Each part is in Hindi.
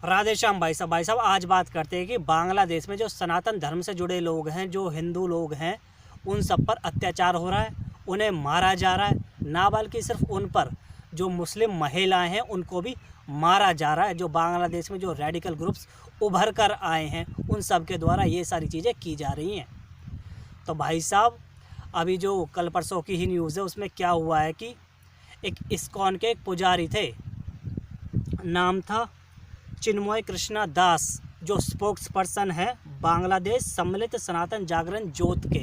राधे श्याम भाई साहब। आज बात करते हैं कि बांग्लादेश में जो सनातन धर्म से जुड़े लोग हैं, जो हिंदू लोग हैं, उन सब पर अत्याचार हो रहा है, उन्हें मारा जा रहा है। ना बल्कि सिर्फ उन पर, जो मुस्लिम महिलाएं हैं उनको भी मारा जा रहा है। जो बांग्लादेश में जो रेडिकल ग्रुप्स उभर कर आए हैं उन सब के द्वारा ये सारी चीज़ें की जा रही हैं। तो भाई साहब, अभी जो कल परसों की ही न्यूज़ है उसमें क्या हुआ है कि एक इस्कॉन के एक पुजारी थे, नाम था चिन्मय कृष्णा दास, जो स्पोक्स पर्सन है बांग्लादेश सम्मिलित सनातन जागरण जोत के।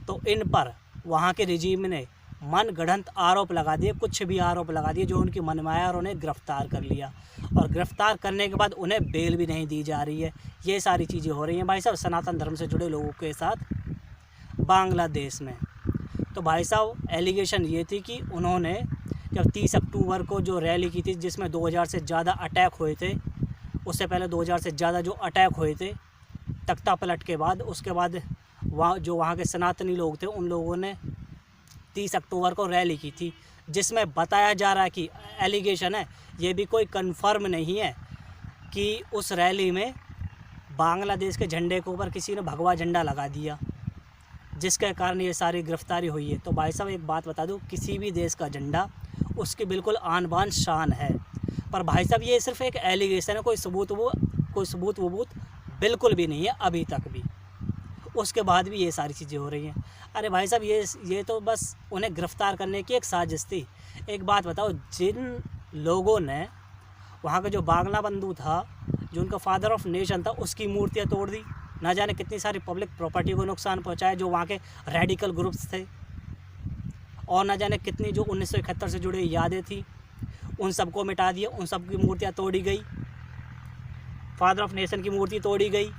तो इन पर वहाँ के रिजीम ने मनगढ़ंत आरोप लगा दिए, कुछ भी आरोप लगा दिए जो उनकी मन में आया, और उन्हें गिरफ्तार कर लिया। और गिरफ्तार करने के बाद उन्हें बेल भी नहीं दी जा रही है। ये सारी चीज़ें हो रही हैं भाई साहब सनातन धर्म से जुड़े लोगों के साथ बांग्लादेश में। तो भाई साहब, एलिगेशन ये थी कि उन्होंने जब 30 अक्टूबर को जो रैली की थी जिसमें 2000 से ज़्यादा अटैक हुए थे, उससे पहले 2000 से ज़्यादा जो अटैक हुए थे तख्ता पलट के बाद, उसके बाद वहाँ के सनातनी लोग थे उन लोगों ने 30 अक्टूबर को रैली की थी, जिसमें बताया जा रहा है कि एलिगेशन है, ये भी कोई कंफर्म नहीं है, कि उस रैली में बांग्लादेश के झंडे के ऊपर किसी ने भगवा झंडा लगा दिया, जिसके कारण ये सारी गिरफ्तारी हुई है। तो भाई साहब एक बात बता दूं, किसी भी देश का झंडा उसकी बिल्कुल आन बान शान है, पर भाई साहब ये सिर्फ एक एलिगेशन है, कोई सबूत वबूत बिल्कुल भी नहीं है अभी तक भी। उसके बाद भी ये सारी चीज़ें हो रही हैं। अरे भाई साहब, ये तो बस उन्हें गिरफ्तार करने की एक साजिश थी। एक बात बताओ, जिन लोगों ने वहाँ का जो बांग्ला बंधु था, जो उनका फादर ऑफ नेशन था, उसकी मूर्तियाँ तोड़ दी, ना जाने कितनी सारी पब्लिक प्रॉपर्टी को नुकसान पहुँचाया जो वहाँ के रेडिकल ग्रुप्स थे, और ना जाने कितनी जो 1971 से जुड़ी यादें थी उन सबको मिटा दिया, उन सब की मूर्तियाँ तोड़ी गई, फादर ऑफ नेशन की मूर्ति तोड़ी गई।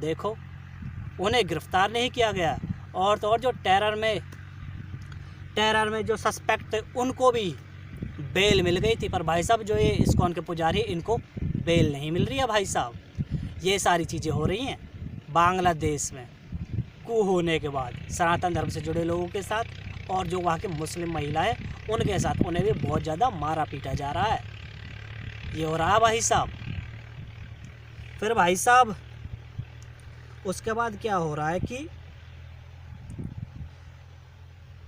देखो, उन्हें गिरफ्तार नहीं किया गया, और तो और जो टेरर में जो सस्पेक्ट थे उनको भी बेल मिल गई थी। पर भाई साहब, जो ये इस्कॉन के पुजारी, इनको बेल नहीं मिल रही है भाई साहब। ये सारी चीज़ें हो रही हैं बांग्लादेश में कू होने के बाद सनातन धर्म से जुड़े लोगों के साथ, और जो वहाँ के मुस्लिम महिलाएं उनके साथ, उन्हें भी बहुत ज़्यादा मारा पीटा जा रहा है। ये हो रहा है भाई साहब। फिर भाई साहब उसके बाद क्या हो रहा है कि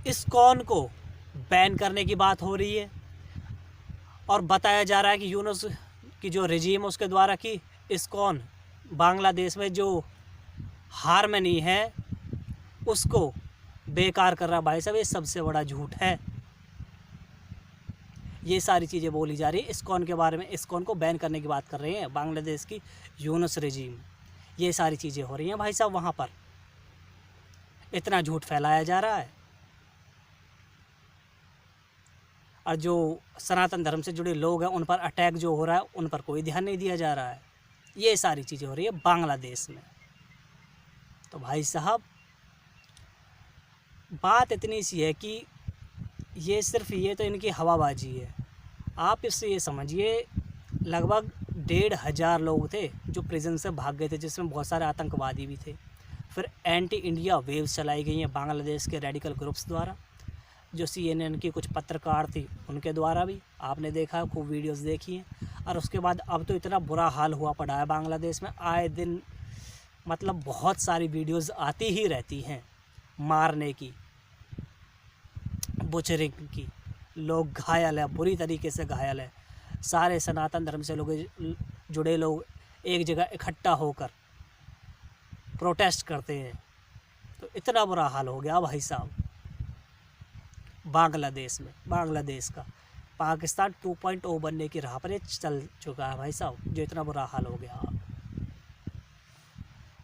इस्कॉन को बैन करने की बात हो रही है, और बताया जा रहा है कि यूनुस की जो रेजिम उसके द्वारा कि इस्कॉन बांग्लादेश में जो हारमनी है उसको बेकार कर रहा है। भाई साहब, ये सबसे बड़ा झूठ है। ये सारी चीज़ें बोली जा रही है इस्कॉन के बारे में, इस्कॉन को बैन करने की बात कर रहे हैं बांग्लादेश की यूनुस रेजिम। ये सारी चीज़ें हो रही हैं भाई साहब, वहाँ पर इतना झूठ फैलाया जा रहा है, और जो सनातन धर्म से जुड़े लोग हैं उन पर अटैक जो हो रहा है उन पर कोई ध्यान नहीं दिया जा रहा है। ये सारी चीज़ें हो रही है बांग्लादेश में। तो भाई साहब, बात इतनी सी है कि ये तो इनकी हवाबाजी है। आप इससे ये समझिए, लगभग 1,500 लोग थे जो प्रिजन से भाग गए थे, जिसमें बहुत सारे आतंकवादी भी थे। फिर एंटी इंडिया वेव्स चलाई गई हैं बांग्लादेश के रेडिकल ग्रुप्स द्वारा, जो CNN की कुछ पत्रकार थी उनके द्वारा भी आपने देखा, खूब वीडियोस देखी हैं। और उसके बाद अब तो इतना बुरा हाल हुआ पड़ा है बांग्लादेश में, आए दिन मतलब बहुत सारी वीडियोस आती ही रहती हैं मारने की, बुचरिंग की। लोग घायल है, बुरी तरीके से घायल है। सारे सनातन धर्म से जुड़े लोग एक जगह इकट्ठा होकर प्रोटेस्ट करते हैं। तो इतना बुरा हाल हो गया भाई साहब बांग्लादेश में। बांग्लादेश का पाकिस्तान 2.0 बनने की राह पर ये चल चुका है भाई साहब, जो इतना बुरा हाल हो गया।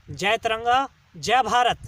जय तिरंगा, जय भारत।